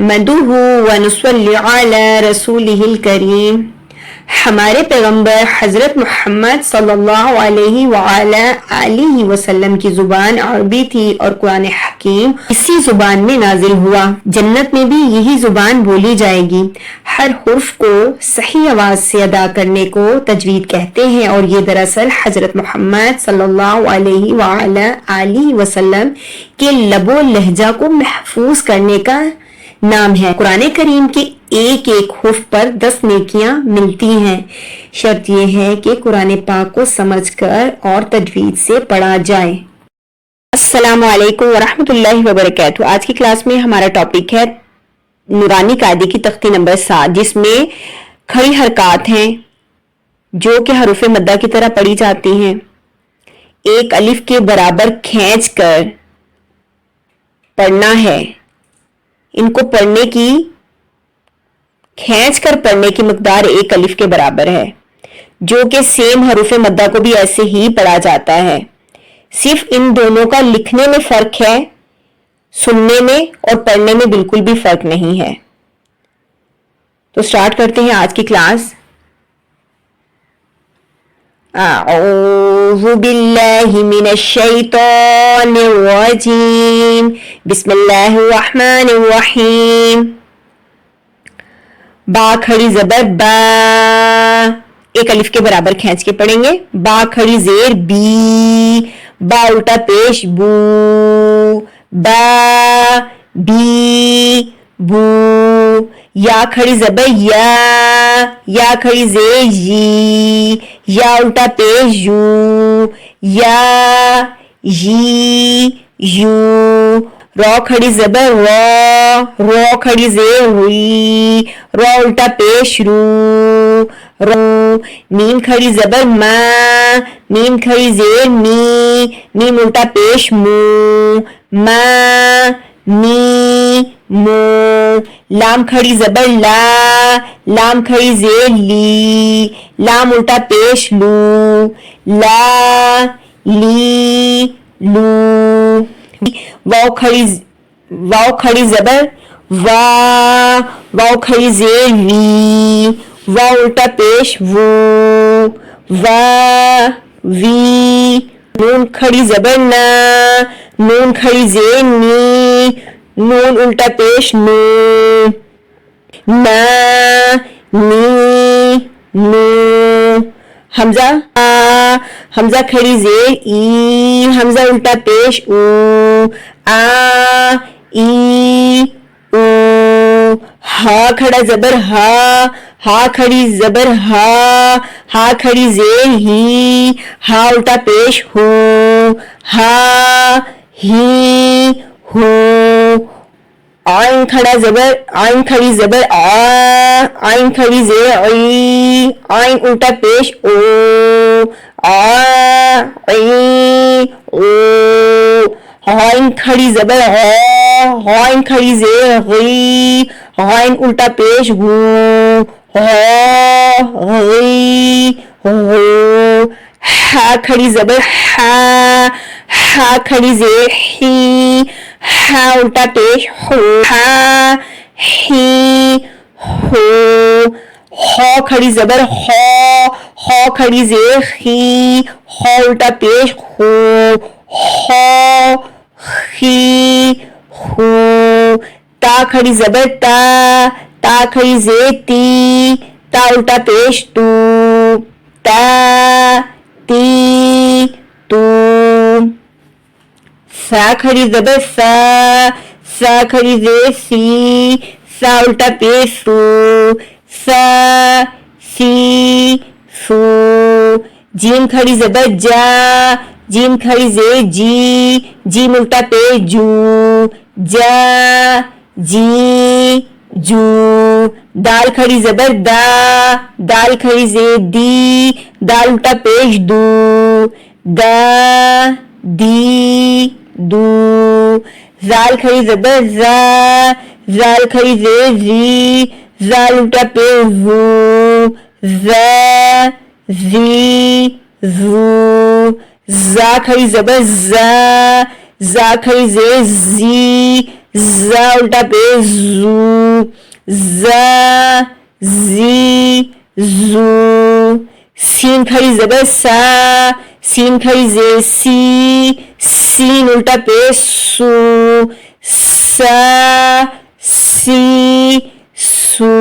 نحمدہ ونصلی علی رسولہ الکریم۔ ہمارے پیغمبر حضرت محمد صلی اللہ علیہ وآلہ آلہ وسلم کی زبان عربی تھی اور قرآن حکیم اسی زبان میں نازل ہوا۔ جنت میں بھی یہی زبان بولی جائے گی۔ ہر حرف کو صحیح آواز سے ادا کرنے کو تجوید کہتے ہیں، اور یہ دراصل حضرت محمد صلی اللہ علیہ وآلہ آلہ وسلم کے لب و لہجہ کو محفوظ کرنے کا نام ہے۔ قرآن کریم کے ایک ایک حرف پر 10 نیکیاں ملتی ہیں۔ شرط یہ ہے کہ قرآن پاک کو سمجھ کر اور تجوید سے پڑھا جائے۔ السلام علیکم ورحمۃ اللہ وبرکاتہ۔ آج کی کلاس میں ہمارا ٹاپک ہے نورانی قاعدے کی تختی نمبر 7، جس میں کھڑی حرکات ہیں جو کہ حروف مدہ کی طرح پڑھی جاتی ہیں۔ ایک الف کے برابر کھینچ کر پڑھنا ہے۔ ان کو کھینچ کر پڑھنے کی مقدار ایک الف کے برابر ہے، جو کہ سیم حروف مدہ کو بھی ایسے ہی پڑھا جاتا ہے۔ صرف ان دونوں کا لکھنے میں فرق ہے، سننے میں اور پڑھنے میں بالکل بھی فرق نہیں ہے۔ تو سٹارٹ کرتے ہیں آج کی کلاس۔ اعوذ باللہ من الشیطان الرجیم، بسم اللہ الرحمن الرحیم۔ با کھڑی زبر با، ایک الف کے برابر کھینچ کے پڑھیں گے۔ با کھڑی زیر بی، با الٹا پیش بو، با بی بو۔ یا کھڑی زبر یا کھڑی زیر یی، یا الٹا پیش یو، یا یی یو۔ رو کھڑی زبر رو کھڑی زیر روی، رو الٹا پیش رو، رو۔ میم کھڑی زبر میم کھڑی زیر می، میم الٹا پیش مو، ما می مو۔ لام کھڑی زبر لام کھڑی زیر لی، لام الٹا پیش لو، لا لی لو۔ واو کھڑی زبر واو کھڑی زیر وی، واو الٹا پیش وو، وا وی۔ نون کھڑی زبر نون کھڑی زیر نی، نون الٹا پیش نو، نا نی نو۔ حمزہ کھڑی زیر ای، حمزہ الٹا پیش او، آ ای او۔ ہا کھڑا زبر ہا کھڑی زبر ہا کھڑی زیر ہی، ہا الٹا پیش ہو، ہا ہی ہو۔ عین کھڑی زبر عین کھڑی زیر عی، عین الٹا پیش او، عی او۔ غین کھڑی زبر غین کھڑی زیر غی، غین الٹا پیش غو، غی غو۔ ہا کھڑی زبر ہا کھڑی زیر ہی، ہا الٹا پیش ہو، ہا ہی ہو۔ خو کھڑی زبر خو کھڑی زیر خی، خو الٹا پیش خو، خو خی خو۔ تا کھڑی زبر تا کھڑی زیر تی، تا الٹا پیش تو، تا تی تو۔ سا کھڑی زبر سا کھڑی زیر سی، سا الٹا پیش سو، سا سی سو۔ جیم کھڑی زبر جیم کھڑی زیر جی، جیم الٹا پیش جو، جا جی جو۔ دال کھڑی زبر دال کھڑی زیر دی، دال الٹا پیش دو، دا دی دو۔ زال کھڑی زبر زال کھڑی زیر زی، زال الٹا پیش زو، زا زی زو۔ زا کھڑی زبر زا کھڑی زیر زی، زا الٹا پیش زو، ز زی زو، سین کھڑی زبر سا، سین کھڑی زے سی، سین الٹا پیش سو، سا سی سو،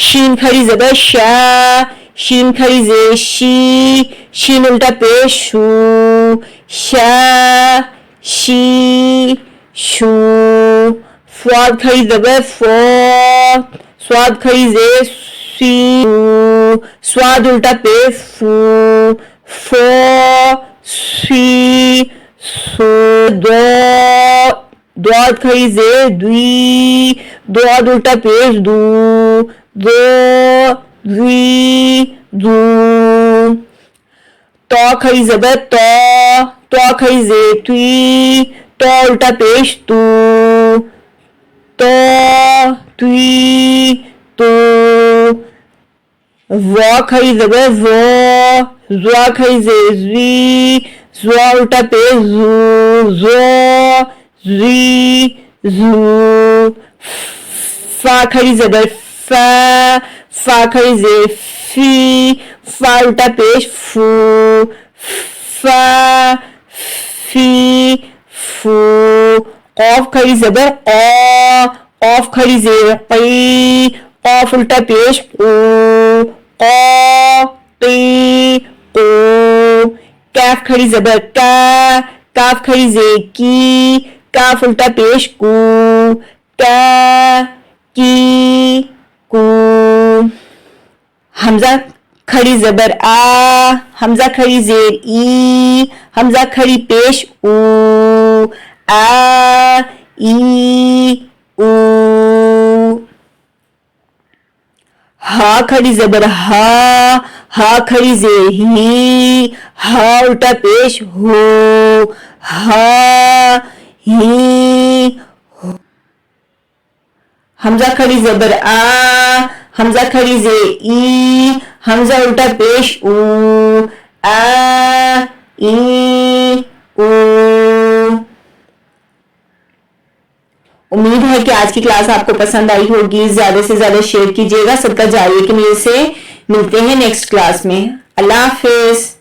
شین کھڑی زبر شا، شین کھڑی زے شی، شین الٹا پیش شو، شا شی شو، صاد کھڑی زبر فو، صاد کھڑی زے سی، صاد الٹا پیش فو، فو سی سو، دو، دواد کھڑی زے دوی، دواد الٹا پیش دو، دو دوی دو، تو کھڑی زبر تو، تو کھڑی زے توی، تو الٹا پیش تو، تو توی تو، وا کھڑی زبر زو، زوا کھڑی زے زوی، زوا الٹا پیش زو، زو زوی زو، فا کھڑی زبر فا، فا کھڑی زے فی، فا الٹا پیش فو، فا فی فو، قاف کھڑی زبر قا، قاف کھڑی زے قی، قاف الٹا پیش قو، قا قی قو، کاف کھڑی زبر کا، کاف کھڑی زے کی، کاف الٹا پیش کو، کا کی کو، حمزہ کھڑی زبر آ، حمزہ کھڑی زیر ای، حمزہ کھڑی پیش او، آ ای او، ہا کھڑی زبر ہا، ہا کھڑی زیر ہی، ہا الٹا پیش ہو، ہا ہی ہو، حمزہ کھڑی زبر آ، حمزہ کھڑی زیر ای، حمزہ الٹا پیش او، آ ای او۔ امید ہے کہ آج کی کلاس آپ کو پسند آئی ہوگی، زیادہ سے زیادہ شیئر کیجیے گا، صدقہ جاریہ کی نیت سے ملتے ہیں نیکسٹ کلاس میں۔ اللہ حافظ۔